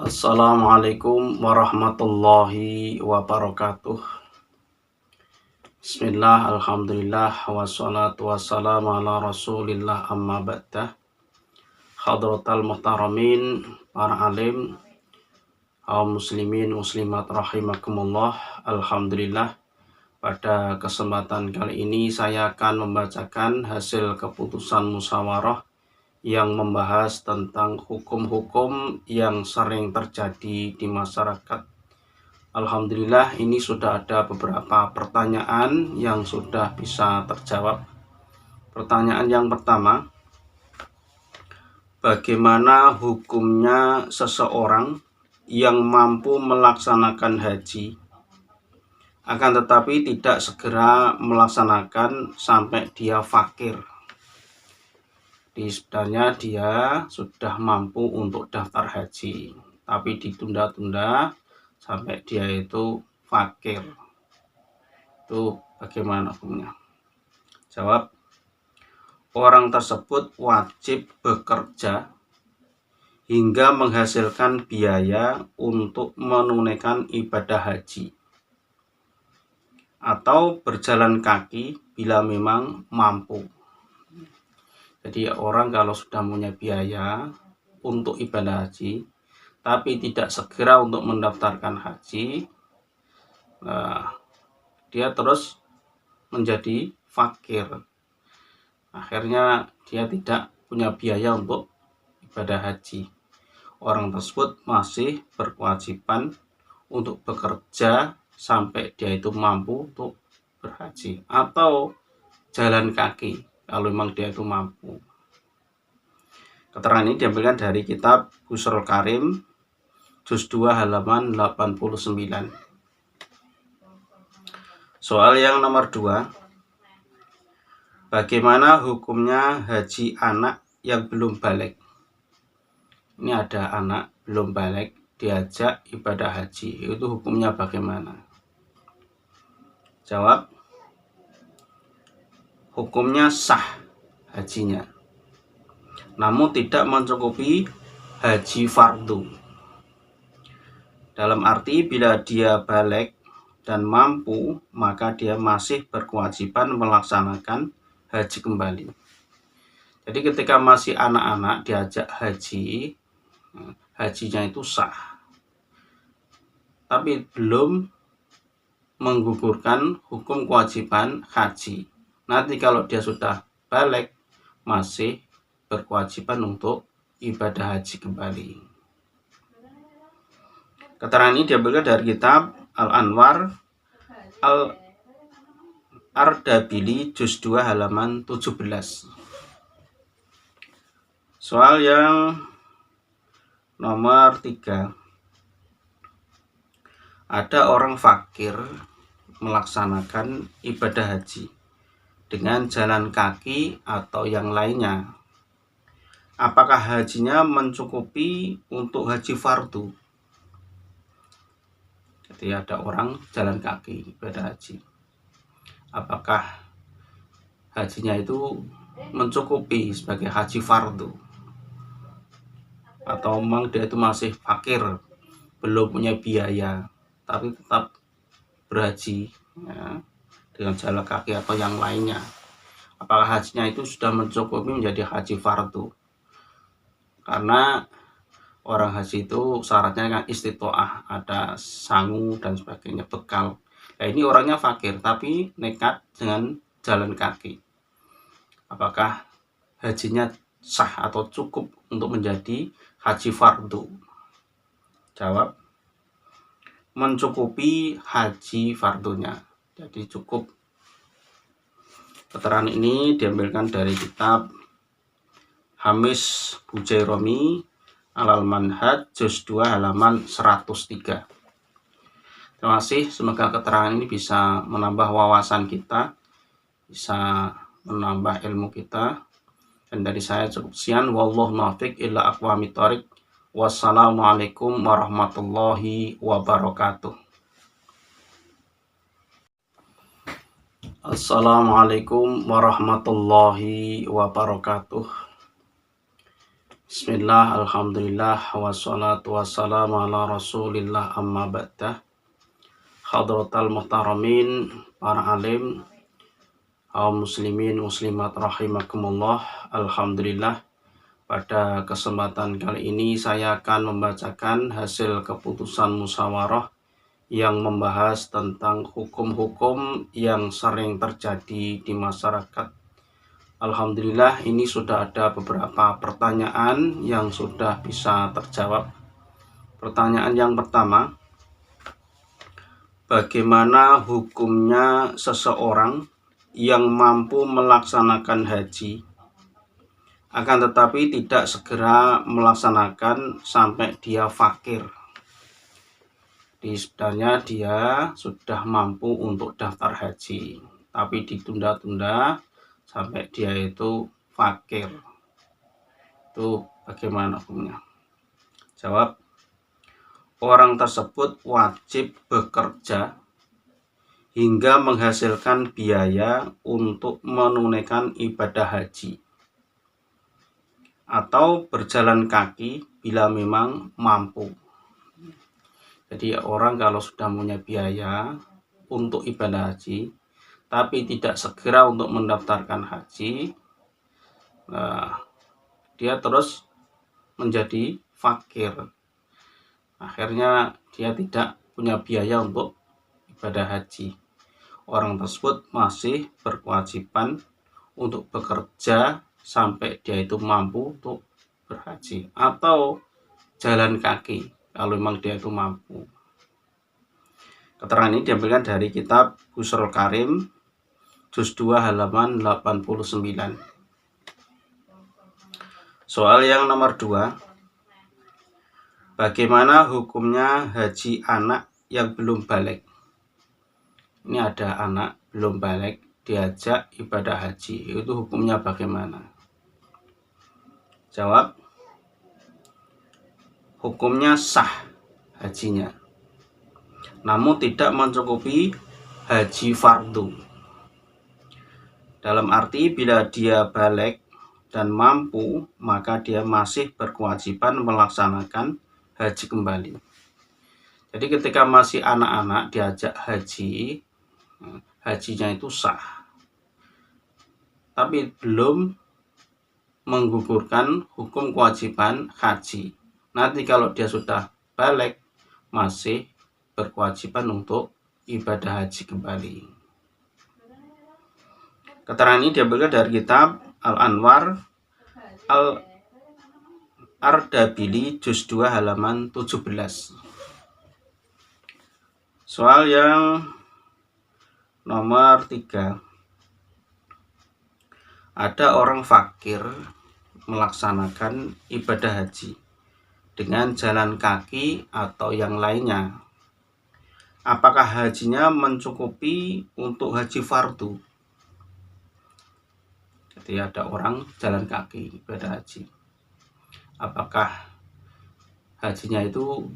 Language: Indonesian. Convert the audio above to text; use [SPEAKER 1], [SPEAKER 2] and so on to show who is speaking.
[SPEAKER 1] Assalamualaikum warahmatullahi wabarakatuh. Bismillah, alhamdulillah, wassalatu wassalamu ala rasulillah amma ba'dah. Hadratal muhtaramin, para alim, kaum muslimin, muslimat rahimakumullah. Alhamdulillah, pada kesempatan kali ini saya akan membacakan hasil keputusan musyawarah yang membahas tentang hukum-hukum yang sering terjadi di masyarakat. Alhamdulillah, ini sudah ada beberapa pertanyaan yang sudah bisa terjawab. Pertanyaan yang pertama, bagaimana hukumnya seseorang yang mampu melaksanakan haji akan tetapi tidak segera melaksanakan sampai dia fakir? Sebenarnya dia sudah mampu untuk daftar haji, tapi ditunda-tunda sampai dia itu fakir. Itu bagaimana hukumnya? Jawab, orang tersebut wajib bekerja hingga menghasilkan biaya untuk menunaikan ibadah haji, atau berjalan kaki bila memang mampu. Jadi orang kalau sudah punya biaya untuk ibadah haji tapi tidak segera untuk mendaftarkan haji, dia terus menjadi fakir. Akhirnya dia tidak punya biaya untuk ibadah haji. Orang tersebut masih berkewajiban untuk bekerja sampai dia itu mampu untuk berhaji, atau jalan kaki kalau memang dia itu mampu. Keterangan ini diambilkan dari kitab Busrul Karim juz 2 halaman 89. Soal yang nomor 2, bagaimana hukumnya haji anak yang belum balik? Ini ada anak belum balik diajak ibadah haji, itu hukumnya bagaimana? Jawab, hukumnya sah hajinya, namun tidak mencukupi haji fardu. Dalam arti bila dia balik dan mampu, maka dia masih berkewajiban melaksanakan haji kembali. Jadi ketika masih anak-anak diajak haji, hajinya itu sah, tapi belum menggugurkan hukum kewajiban haji. Nanti kalau dia sudah balik, masih berkewajiban untuk ibadah haji kembali. Keterangan ini diambil dari kitab Al-Anwar Al-Ardabili juz 2 halaman 17. Soal yang nomor 3, ada orang fakir melaksanakan ibadah haji dengan jalan kaki atau yang lainnya. Apakah hajinya mencukupi untuk haji fardu? Jadi ada orang jalan kaki ibadah haji, apakah hajinya itu mencukupi sebagai haji fardu, atau memang dia itu masih fakir, belum punya biaya tapi tetap berhaji ya, dengan jalan kaki atau yang lainnya? Apakah hajinya itu sudah mencukupi menjadi haji fardu? Karena orang haji itu syaratnya kan istitoah, ada sangu dan sebagainya, bekal. Nah, ini orangnya fakir tapi nekat dengan jalan kaki. Apakah hajinya sah atau cukup untuk menjadi haji fardu? Jawab, mencukupi haji fardunya, jadi cukup. Keterangan ini diambilkan dari kitab Hamis Bujairomi Al-Manhaj juz 2 halaman 103. Terima kasih, semoga keterangan ini bisa menambah wawasan kita, bisa menambah ilmu kita. Dan dari saya cukup sekian, wallahu muwaffiq ila aqwamit thoriq. Wassalamualaikum warahmatullahi wabarakatuh. Assalamualaikum warahmatullahi wabarakatuh. Bismillah, alhamdulillah, wassalatu wassalamu ala rasulillah, amma ba'dah. Hadratal muhtaramin, para alim, kaum muslimin, muslimat rahimakumullah. Alhamdulillah, pada kesempatan kali ini saya akan membacakan hasil keputusan musyawarah yang membahas tentang hukum-hukum yang sering terjadi di masyarakat. Alhamdulillah, ini sudah ada beberapa pertanyaan yang sudah bisa terjawab. Pertanyaan yang pertama, bagaimana hukumnya seseorang yang mampu melaksanakan haji akan tetapi tidak segera melaksanakan sampai dia fakir? Sebenarnya dia sudah mampu untuk daftar haji, tapi ditunda-tunda sampai dia itu fakir. Itu bagaimana hukumnya? Jawab, orang tersebut wajib bekerja hingga menghasilkan biaya untuk menunaikan ibadah haji, atau berjalan kaki bila memang mampu. Jadi orang kalau sudah punya biaya untuk ibadah haji tapi tidak segera untuk mendaftarkan haji, nah, dia terus menjadi fakir. Akhirnya dia tidak punya biaya untuk ibadah haji. Orang tersebut masih berkewajiban untuk bekerja sampai dia itu mampu untuk berhaji, atau jalan kaki kalau memang dia itu mampu. Keterangan ini diambilkan dari kitab Busrul Karim juz 2 halaman 89. Soal yang nomor 2, bagaimana hukumnya haji anak yang belum balik? Ini ada anak belum balik diajak ibadah haji, itu hukumnya bagaimana? Jawab, hukumnya sah hajinya, namun tidak mencukupi haji fardu. Dalam arti bila dia balik dan mampu, maka dia masih berkewajiban melaksanakan haji kembali. Jadi ketika masih anak-anak diajak haji, hajinya itu sah, tapi belum menggugurkan hukum kewajiban haji. Nanti kalau dia sudah balik, masih berkewajiban untuk ibadah haji kembali. Keterangan ini diambilkan dari kitab Al-Anwar Al-Ardabili juz 2 halaman 17. Soal yang nomor 3, ada orang fakir melaksanakan ibadah haji dengan jalan kaki atau yang lainnya. Apakah hajinya mencukupi untuk haji fardu? Jadi ada orang jalan kaki ibadah haji, apakah hajinya itu